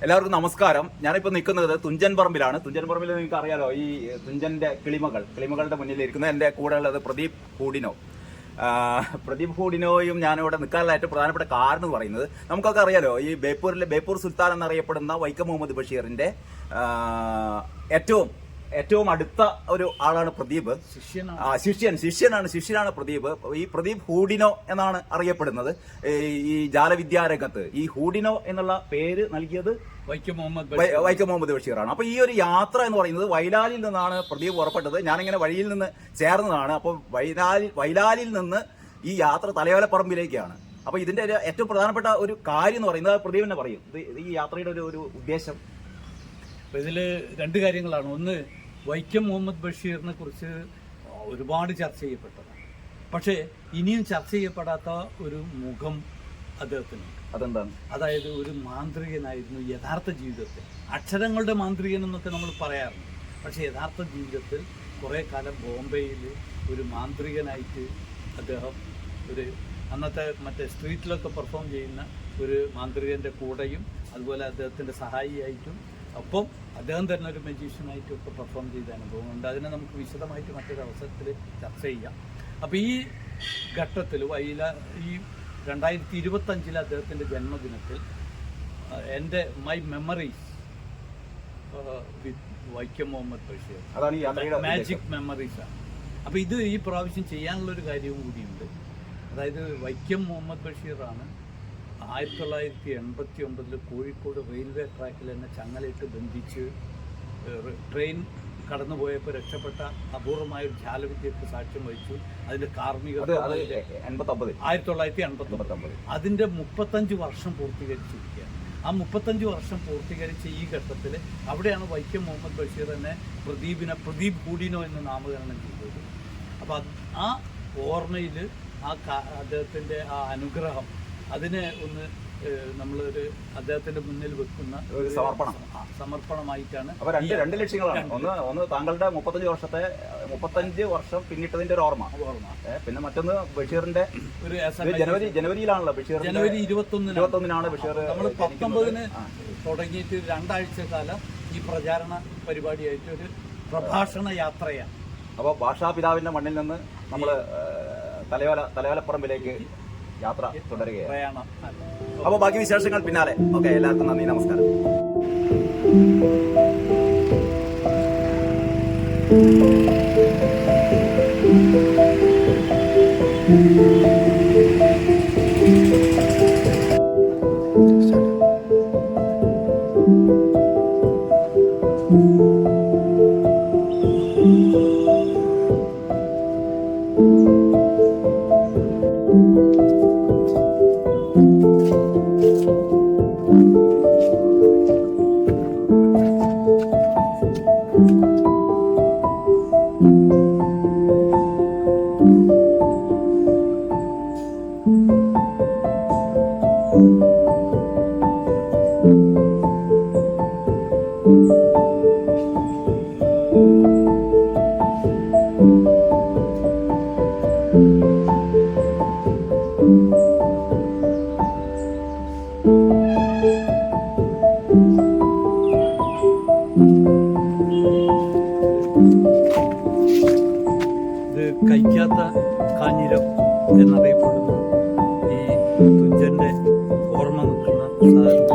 എല്ലാവർക്കും നമസ്കാരം. ഞാനിപ്പോൾ നിൽക്കുന്നത് തുഞ്ചൻ പറമ്പിലാണ്. തുഞ്ചൻ പറമ്പിൽ നിങ്ങൾക്ക് അറിയാലോ, ഈ തുഞ്ചന്റെ കിളിമകളുടെ മുന്നിൽ ഇരിക്കുന്ന എൻ്റെ കൂടെ ഉള്ളത് പ്രദീപ് ഹൂഡിനോ. പ്രദീപ് ഹൂഡിനോയും ഞാനിവിടെ നിൽക്കാനുള്ള ഏറ്റവും പ്രധാനപ്പെട്ട കാരണം എന്ന് പറയുന്നത്, നമുക്കൊക്കെ അറിയാലോ, ഈ ബേപ്പൂർ സുൽത്താൻ എന്നറിയപ്പെടുന്ന വൈക്കം മുഹമ്മദ് ബഷീറിന്റെ ഏറ്റവും അടുത്ത ഒരു ആളാണ് പ്രദീപ്. ശിഷ്യനാണ് പ്രദീപ്. ഈ പ്രദീപ് ഹൂഡിനോ എന്നാണ് അറിയപ്പെടുന്നത്. ഈ ജാലവിദ്യാരംഗത്ത് ഈ ഹൂഡിനോ എന്നുള്ള പേര് നൽകിയത് വൈക്കം മുഹമ്മദ് ബഷീറാണ്. അപ്പൊ ഈ ഒരു യാത്ര എന്ന് പറയുന്നത് വൈലാലിൽ നിന്നാണ് പ്രദീപ് പുറപ്പെട്ടത്. ഞാനിങ്ങനെ വഴിയിൽ നിന്ന് ചേർന്നതാണ്. അപ്പോൾ വൈലാലിൽ നിന്ന് ഈ യാത്ര തലയോലപ്പറമ്പിലേക്കാണ്. അപ്പൊ ഇതിന്റെ ഏറ്റവും പ്രധാനപ്പെട്ട ഒരു കാര്യം എന്ന് പറയുന്നത് പ്രദീപിനെ പറയും, ഈ യാത്രയുടെ ഒരു ഉദ്ദേശം. ഇതില് രണ്ട് കാര്യങ്ങളാണ്. ഒന്ന്, വൈക്കം മുഹമ്മദ് ബഷീറിനെ കുറിച്ച് ഒരുപാട് ചർച്ച ചെയ്യപ്പെട്ടതാണ്. പക്ഷേ ഇനിയും ചർച്ച ചെയ്യപ്പെടാത്ത ഒരു മുഖം അദ്ദേഹത്തിന്. അതെന്താണ്? അതായത് ഒരു മാന്ത്രികനായിരുന്നു യഥാർത്ഥ ജീവിതത്തിൽ. അക്ഷരങ്ങളുടെ മാന്ത്രികൻ എന്നൊക്കെ നമ്മൾ പറയാറുണ്ട്. പക്ഷേ യഥാർത്ഥ ജീവിതത്തിൽ കുറേ കാലം ബോംബെയിൽ ഒരു മാന്ത്രികനായിട്ട് അദ്ദേഹം അന്നത്തെ മറ്റേ സ്ട്രീറ്റിലൊക്കെ പെർഫോം ചെയ്യുന്ന ഒരു മാന്ത്രികൻ്റെ കൂടെയും അതുപോലെ അദ്ദേഹത്തിൻ്റെ സഹായിയായിട്ടും ഒപ്പം അദ്ദേഹം തന്നെ ഒരു മജീഷ്യനായിട്ടും ഒക്കെ പെർഫോം ചെയ്ത അനുഭവമുണ്ട്. അതിനെ നമുക്ക് വിശദമായിട്ട് മറ്റൊരു അവസരത്തിൽ ചർച്ച ചെയ്യാം. അപ്പോൾ ഈ ഘട്ടത്തിൽ ഈ 2025 അദ്ദേഹത്തിൻ്റെ ജന്മദിനത്തിൽ my memories with Vaikom Muhammad Basheer, magic മെമ്മറീസാണ്. അപ്പോൾ ഈ പ്രാവശ്യം ചെയ്യാനുള്ളൊരു കാര്യവും കൂടിയുണ്ട്. അതായത് വൈക്കം മുഹമ്മദ് ബഷീറാണ് 1989 കോഴിക്കോട് റെയിൽവേ ട്രാക്കിൽ തന്നെ ചങ്ങലയിട്ട് ബന്ധിച്ച് ട്രെയിൻ കടന്നുപോയപ്പോൾ രക്ഷപ്പെട്ട അപൂർവമായ ഒരു ജാലവിദ്യക്ക് സാക്ഷ്യം വഹിച്ചു. അതിന്റെ കാർമ്മിക 1989 അതിന്റെ 35 വർഷം പൂർത്തീകരിച്ചിരിക്കുകയാണ്. ആ 35 വർഷം പൂർത്തീകരിച്ച ഈ ഘട്ടത്തിൽ അവിടെയാണ് വൈക്കം മുഹമ്മദ് ബഷീർ തന്നെ പ്രദീപ് ഹൂഡിനോ എന്ന് നാമകരണം ചെയ്തത്. അപ്പം ആ ഓർമ്മയിൽ അദ്ദേഹത്തിൻ്റെ ആ അനുഗ്രഹം അതിനെ ഒന്ന് നമ്മളൊരു അദ്ദേഹത്തിന്റെ മുന്നിൽ വെക്കുന്ന ഒരു സമർപ്പണമായിട്ടാണ്. രണ്ട് ലക്ഷ്യങ്ങളാണ്. ഒന്ന് താങ്കളുടെ 35 വർഷം പിന്നിട്ടതിന്റെ ഒരു ഓർമ്മ. പിന്നെ മറ്റൊന്ന് ബഷീറിന്റെ ഒരു ജനുവരിയിലാണല്ലോ ജനുവരി 21-നാണ് ബഷീർ. നമ്മൾ 19-ന് തുടങ്ങിയിട്ട് 2 ആഴ്ച കാലം ഈ പ്രചാരണ പരിപാടിയായിട്ട് ഒരു പ്രഭാഷണ യാത്രയാണ്. അപ്പോൾ ഭാഷാപിതാവിന്റെ മണ്ണിൽ നിന്ന് നമ്മൾ തലയോലപ്പറമ്പിലേക്ക് യാത്ര തുടരുകയാണ്. അപ്പോൾ ബാക്കി വിശേഷങ്ങൾ പിന്നാലെ. ഓക്കെ, എല്ലാവർക്കും നന്ദി, നമസ്കാരം. ഇത് കഴിക്കാത്ത കാഞ്ഞിരം എന്നറിയപ്പെടുന്ന ഈ തുഞ്ചന്റെ ഓർമ്മ നിൽക്കുന്ന സാധനം.